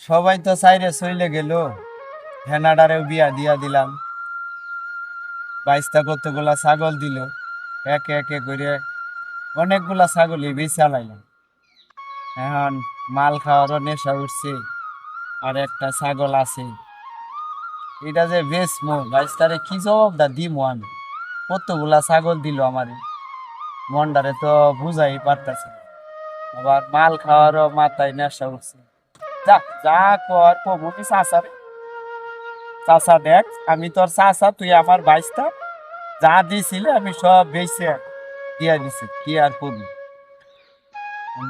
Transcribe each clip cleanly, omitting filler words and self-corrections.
সবাই তো চাইরে চইলে গেল, হেনাডারেও বিয়া দিয়া দিলাম। 22টা কতগুলা ছাগল দিল, একে একে করে অনেকগুলা ছাগলই বেচালাইলাম। এখন মাল খাওয়ারও নেশা উঠছে, আর একটা ছাগল আছে, এটা যে বেচমো 22টারে কি জবাবটা দিমো আমি? কতগুলা ছাগল দিল আমারে, মনটারে তো বুঝাই পারতাছে না। আবার মাল খাওয়ারও মাথায় নেশা উঠছে। যা যা কর কমুনি চাষারে, চাষা দেখ আমি তোর চাষা, তুই আমার 22টা যা দিয়েছিলে আমি সব বেচে দিয়া দিছি, কি আর করবি?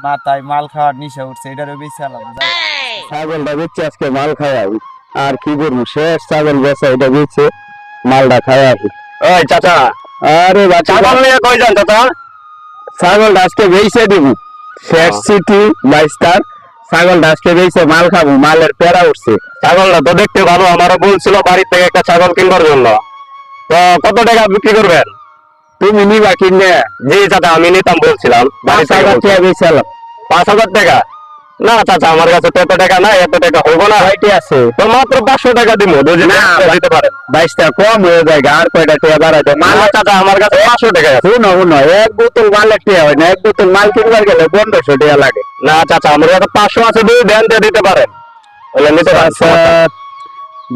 মাথায় মাল খাওয়ার নেশা উঠছে, এটারও বেশি আলাম। ছাগলটা বেচছে আজকে মাল খাওয়াই, আর কি করবো, শেষ ছাগল বেচা, এটা বেচছে মালটা খাওয়াই। ওই চাচা, আরে ছাগল নিয়ে কই যান চাচা? ছাগলটা আজকে বেচে দিব, শেষ সিটি 22টার ছাগলটা আজকে বেচে মাল খাবো, মালের পেড়া উঠছে। ছাগলটা তো দেখতে ভালো, আমারও বলছিল বাড়ির থেকে একটা ছাগল কিনবার জন্য। তো কত টাকা বিক্রি করবেন? তুমি নিবা কিনে? জি চাচা, আমি নিতাম বলছিলাম। 5,000 টাকা বেচলাম। 5,000 টাকা? না চাচা, আমার কাছে তো এত টাকা নাই, এত টাকা হইব না। কয়টি আছে? তো মাত্র 500 টাকা দিব, যদি দিতে পারেন। 22টা কম হয়ে যায়, আর কয়টা টাকা বাড়াইতে? মাল চাচা আমার কাছে 500 টাকা আছে। শুনো শুনো, এক বোতল মালের টাকা হয় না, এক বোতল মাল কিনবার গেলে 1500 টাকা লাগে। না চাচা, আমার কাছে 500 আছে, দুই দেন দিয়ে দিতে পারেন। নিতে পারেন।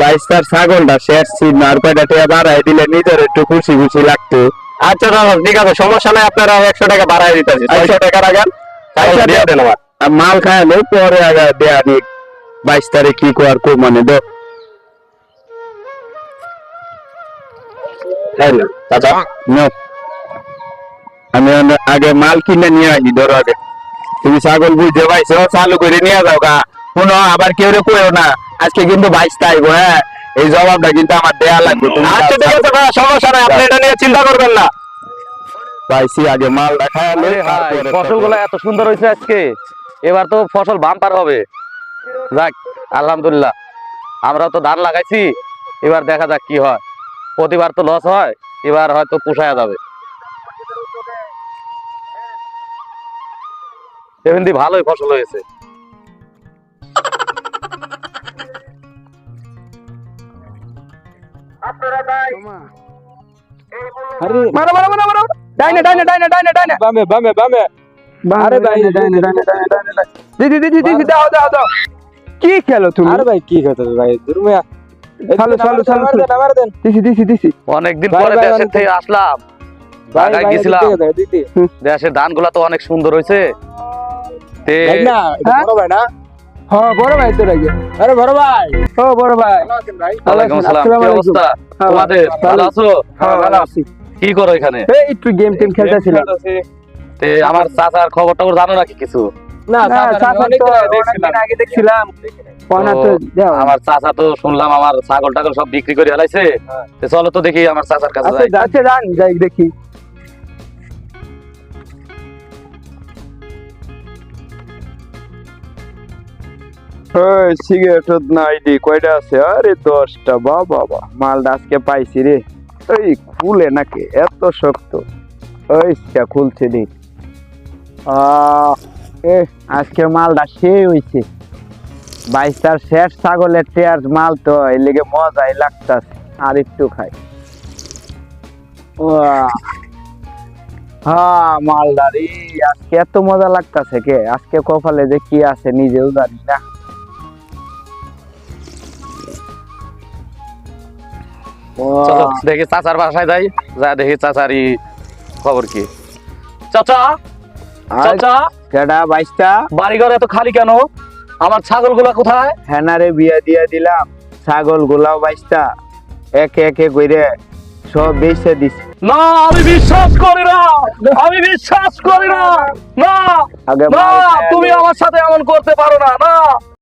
22টার ছাগলটা শেষ ছিল, আর কয়টা টাকা বাড়াই দিলে নিজের একটু খুশি খুশি লাগতো। আচ্ছা দাদা, ঠিক আছে, সমস্যা নাই, আপনারা 100 টাকা বাড়াই দিতেছি। 600 টাকা রাখেন, দিয়ে দেন আমার। মাল খায়ালো পরে আগে দেয়া নি। 22 তারিখ কি কর কো মানে দো। হ্যালো চাচা, নো আমি আগে মাল কিনে নিয়ে আসি, ধরো আগে তুমি ছাগল বুঝতে পাইছো, চালু করে নিয়ে যাও গা। শুনো, আবার কেউ কইও না আজকে কিন্তু 22 তারিখ, হ্যাঁ এই জবাবটা কিন্তু আমার দেয়া লাগবে। আচ্ছা ঠিক আছে ভাই, সমস্যা নাই, আপনি এটা নিয়ে চিন্তা করবেন না। পাইছি আগে মাল দেখালে। ফসলগুলো এত সুন্দর হয়েছে আজকে, এবার তো ফসল বাম্পার হবে। যাক আলহামদুলিল্লাহ, আমরা তো ধান লাগাইছি, এবার দেখা যাক কি হয়। প্রতিবার তো লস হয়, এবার হয়তো পোষায়া যাবে। এমনি ভালোই ফসল হয়েছে। মারো মারো মারো মারো, ডাইনে ডাইনে ডাইনে ডাইনে ডাইনে, বামে বামে বামে, আরে ডাইনে ডাইনে ডাইনে ডাইনে ডাইনে, দিদি দিদি দিদি, দাও দাও দাও। কি খেলো তুমি? আরে ভাই কি খেতো ভাই, দুর্মিয়া চালু চালু চালু, মার দেন। দিছি দিছি দিছি। অনেকদিন পরে দেশের থেকে আসলাম, ঢাকায় গেছিলাম। দেশের ধানগুলা তো অনেক সুন্দর হয়েছে। না বড় ভাই না? হ্যাঁ বড় ভাই তো রাখে। আরে বড় ভাই, ও বড় ভাই, ওয়ালাইকুম আসসালাম। কি অবস্থা তোমাদের? ভালো আছো? হ্যাঁ ভালো আছি। কি করো এখানে? এই একটু গেম টেম খেলতেছিলাম। আমার চাচার খবর টবর জানো নাকি কিছু? না চাচা অনেকদিন আগে দেখছিলাম। আমার চাচা তো শুনলাম আমার ছাগল টাগল সব বিক্রি করে ফেলাইছে। চলো তো দেখি আমার চাচার কাছে যাই। আচ্ছা যান, যাই দেখি। সিগারেট নাই দি কয়টা আছে? আরে 10টা। বাবা মালটা আজকে পাইছি রে। এই খুলে নাকি এত শক্ত? ওই খুলছে দি। আজকে মালটা সেই হইছে। 22টার শেষ ছাগলের টেয়ার মাল তো, এই লেগে মজাই লাগতাছে। আর একটু খাই। হ্যাঁ মালটা রে, আজকে এত মজা লাগতাছে কে? আজকে কপালে যে কি আছে নিজেও জানি না। চলো দেখি চাচার বাসায় যাই, যা দেখি চাচারই খবর কি। চাচা চাচা, কেডা 22টা? বাড়িঘর এত খালি কেন? আমার ছাগল গুলা কোথায়? হেনারে বিয়া দিয়া দিলাম, ছাগল গুলাও 22টা একে একে কইরে সব বেচে দিছি। না আমি বিশ্বাস করি না, আমি বিশ্বাস করি না। না আগে না, তুমি আমার সাথে এমন করতে পারো না। না